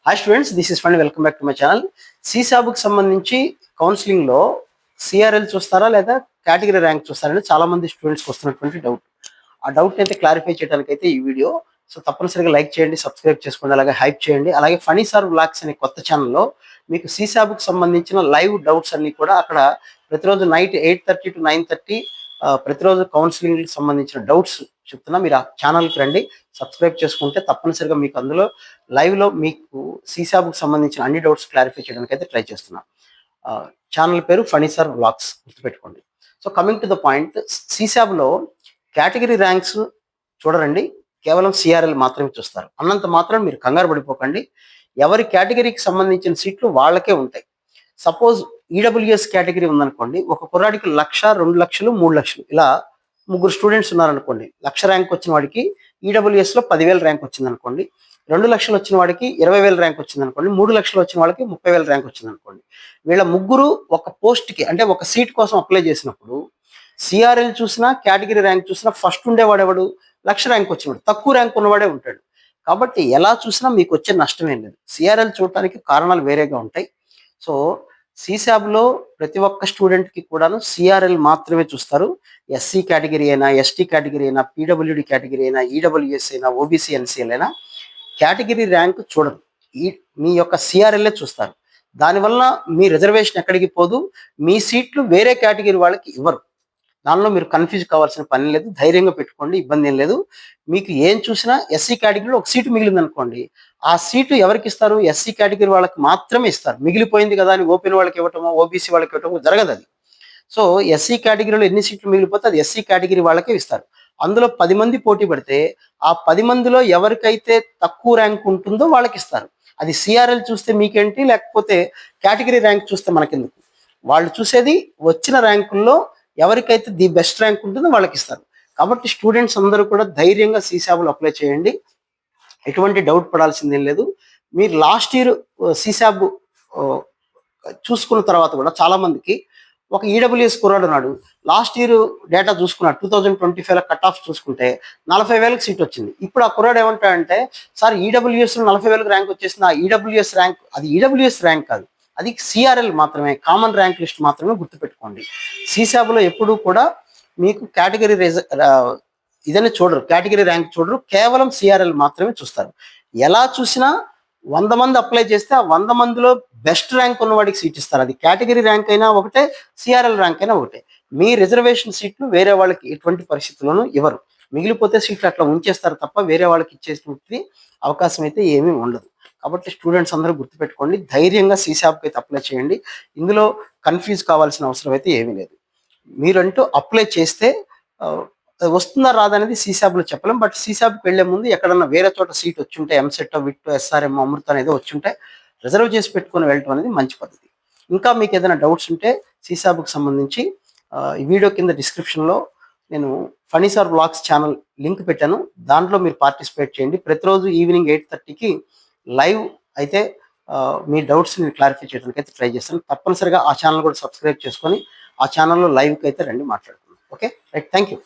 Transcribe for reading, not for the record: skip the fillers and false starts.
Hi students, this is ఫండ్. Welcome back to my channel. సీసాబుకి సంబంధించి కౌన్సిలింగ్లో సిఆర్ఎల్ చూస్తారా లేదా కేటగిరీ ర్యాంక్ చూస్తారని చాలా మంది స్టూడెంట్స్కి వస్తున్నటువంటి డౌట్. ఆ డౌట్ అయితే క్లారిఫై చేయడానికి అయితే ఈ వీడియో. సో తప్పనిసరిగా లైక్ చేయండి, సబ్స్క్రైబ్ చేసుకోండి, అలాగే హైప్ చేయండి. అలాగే ఫనీ సార్ వ్లాగ్స్ అనే కొత్త ఛానల్లో మీకు సీసాబుకి సంబంధించిన లైవ్ డౌట్స్ అన్ని కూడా అక్కడ ప్రతిరోజు నైట్ 8:30 to 9:30 ప్రతిరోజు కౌన్సిలింగ్కి సంబంధించిన డౌట్స్ చెప్తున్నా. మీరు ఆ ఛానల్కి రండి, సబ్స్క్రైబ్ చేసుకుంటే తప్పనిసరిగా మీకు అందులో లైవ్లో మీకు సీసాబుకి సంబంధించిన అన్ని డౌట్స్ క్లారిఫై చేయడానికి అయితే ట్రై చేస్తున్నా. ఛానల్ పేరు ఫనీ సార్ వ్లాగ్స్, గుర్తుపెట్టుకోండి. So coming to the point, సీసాబ్లో కేటగిరీ ర్యాంక్స్ చూడరండి, కేవలం సిఆర్ఎల్ మాత్రమే చూస్తారు. అన్నంత మాత్రం మీరు కంగారు పడిపోకండి. ఎవరి కేటగిరీకి సంబంధించిన సీట్లు వాళ్ళకే ఉంటాయి. సపోజ్ ఈడబ్ల్యూఎస్ కేటగిరీ ఉందనుకోండి, ఒక కుర్రాడికి 1,00,000, 2,00,000, 3,00,000 ఇలా ముగ్గురు స్టూడెంట్స్ ఉన్నారనుకోండి. 1,00,000 ర్యాంక్ వచ్చిన వాడికి ఈడబ్ల్యూఎస్లో 10,000 ర్యాంక్ వచ్చింది అనుకోండి. 2,00,000 వచ్చిన వాడికి 20,000 ర్యాంక్ వచ్చింది అనుకోండి. 3,00,000 వచ్చిన వాళ్ళకి 30,000 ర్యాంక్ వచ్చింది అనుకోండి. వీళ్ళ ముగ్గురు ఒక పోస్ట్కి, అంటే ఒక సీట్ కోసం అప్లై చేసినప్పుడు సిఆర్ఎల్ చూసినా కేటగిరీ ర్యాంక్ చూసినా ఫస్ట్ ఉండేవాడు ఎవడు? 1,00,000 ర్యాంక్ వచ్చినవాడు, తక్కువ ర్యాంక్ ఉన్నవాడే ఉంటాడు. కాబట్టి ఎలా చూసినా మీకు వచ్చే నష్టం ఏం లేదు. సిఆర్ఎల్ చూడటానికి కారణాలు వేరేగా ఉంటాయి. సో సీసాబ్లో ప్రతి ఒక్క స్టూడెంట్కి కూడాను సిఆర్ఎల్ మాత్రమే చూస్తారు. ఎస్సీ కేటగిరీ అయినా, ఎస్టీ కేటగిరీ అయినా, పీడబ్ల్యూడి కేటగిరీ అయినా, ఈడబ్ల్యూఎస్ అయినా, ఓబీసీ ఎన్సీఎల్ అయినా కేటగిరీ ర్యాంక్ చూడరు. మీ యొక్క సిఆర్ఎల్ఏ చూస్తారు. దానివల్ల మీ రిజర్వేషన్ ఎక్కడికి పోదు, మీ సీట్లు వేరే కేటగిరీ వాళ్ళకి ఇవ్వరు. దానిలో మీరు కన్ఫ్యూజ్ కావాల్సిన పని లేదు. ధైర్యంగా పెట్టుకోండి, ఇబ్బంది ఏం లేదు. మీకు ఏం చూసినా ఎస్సీ కేటగిరీలో ఒక సీటు మిగిలింది అనుకోండి, ఆ సీటు ఎవరికి ఇస్తారు? ఎస్సీ కేటగిరీ వాళ్ళకి మాత్రమే ఇస్తారు. మిగిలిపోయింది కదా అని ఓపెన్ వాళ్ళకి ఇవ్వటమో, ఓబీసీ వాళ్ళకి ఇవ్వటమో జరగదు అది. సో ఎస్సీ కేటగిరీలో ఎన్ని సీట్లు మిగిలిపోతే అది ఎస్సీ కేటగిరీ వాళ్ళకే ఇస్తారు. అందులో 10 మంది పోటీ పడితే ఆ 10 మందిలో ఎవరికైతే తక్కువ ర్యాంక్ ఉంటుందో వాళ్ళకి ఇస్తారు. అది సిఆర్ఎల్ చూస్తే మీకేంటి, లేకపోతే కేటగిరీ ర్యాంక్ చూస్తే మనకెందుకు? వాళ్ళు చూసేది వచ్చిన ర్యాంకుల్లో ఎవరికైతే ది బెస్ట్ ర్యాంక్ ఉంటుందో వాళ్ళకి ఇస్తారు. కాబట్టి స్టూడెంట్స్ అందరూ కూడా ధైర్యంగా సీసాబ్లో అప్లై చేయండి. ఎటువంటి డౌట్ పడాల్సిందేం లేదు. మీరు లాస్ట్ ఇయర్ సీసాబ్ చూసుకున్న తర్వాత కూడా చాలా మందికి, ఒక ఈడబ్ల్యూఎస్ కుర్రాడు ఉన్నాడు, లాస్ట్ ఇయర్ డేటా చూసుకున్నాడు, 2025 కట్ ఆఫ్ చూసుకుంటే 40,000 సీట్ వచ్చింది. ఇప్పుడు ఆ కుర్రాడు ఏమంటాడంటే, సార్ ఈడబ్ల్యూఎస్లో 40,000 ర్యాంక్ వచ్చేసింది, ఆ ఈడబ్ల్యూఎస్ ర్యాంక్ అది ఈడబ్ల్యూఎస్ ర్యాంక్ కాదు, అది సిఆర్ఎల్ మాత్రమే, కామన్ ర్యాంక్ లిస్ట్ మాత్రమే, గుర్తుపెట్టుకోండి. సీసాబ్లో ఎప్పుడూ కూడా మీకు కేటగిరీ ఇదని చూడరు, కేటగిరీ ర్యాంక్ చూడరు, కేవలం సిఆర్ఎల్ మాత్రమే చూస్తారు. ఎలా చూసినా 100 మంది అప్లై చేస్తే ఆ 100 మందిలో బెస్ట్ ర్యాంక్ ఉన్నవాడికి సీట్ ఇస్తారు. అది కేటగిరీ ర్యాంక్ అయినా ఒకటే, సిఆర్ఎల్ ర్యాంక్ అయినా ఒకటే. మీ రిజర్వేషన్ సీట్లు వేరే వాళ్ళకి ఎటువంటి పరిస్థితుల్లోనూ ఇవ్వరు. మిగిలిపోతే సీట్లు అట్లా ఉంచేస్తారు తప్ప వేరే వాళ్ళకి ఇచ్చేటువంటి అవకాశం అయితే ఏమీ ఉండదు. కాబట్టి స్టూడెంట్స్ అందరూ గుర్తుపెట్టుకోండి, ధైర్యంగా సీసాబ్కి అయితే అప్లై చేయండి. ఇందులో కన్ఫ్యూజ్ కావాల్సిన అవసరం అయితే ఏమీ లేదు. మీరంటూ అప్లై చేస్తే వస్తుందా రాదనేది సీసాబ్లో చెప్పలేం. బట్ సీసాబ్కి వెళ్లే ముందు ఎక్కడన్నా వేరే చోట సీట్ వచ్చుంటే, ఎంసెట్, విట్, ఎస్ఆర్ఎం, అమృత అనేది వచ్చుంటే రిజర్వ్ చేసి పెట్టుకొని వెళ్ళటం అనేది మంచి పద్ధతి. ఇంకా మీకు ఏదైనా డౌట్స్ ఉంటే సీసాబ్కి సంబంధించి ఈ వీడియో కింద డిస్క్రిప్షన్లో నేను funny sir vlogs channel link పెట్టాను, దాంట్లో మీరు పార్టిసిపేట్ చేయండి. ప్రతిరోజు ఈవినింగ్ 8:30కి లైవ్ అయితే మీ డౌట్స్ నేను క్లారిఫై చేయడానికి అయితే ట్రై చేస్తాను. తప్పనిసరిగా ఆ ఛానల్ కూడా సబ్స్క్రైబ్ చేసుకొని ఆ ఛానల్లో లైవ్కి అయితే రండి, మాట్లాడుకుందాం. Okay right, thank you.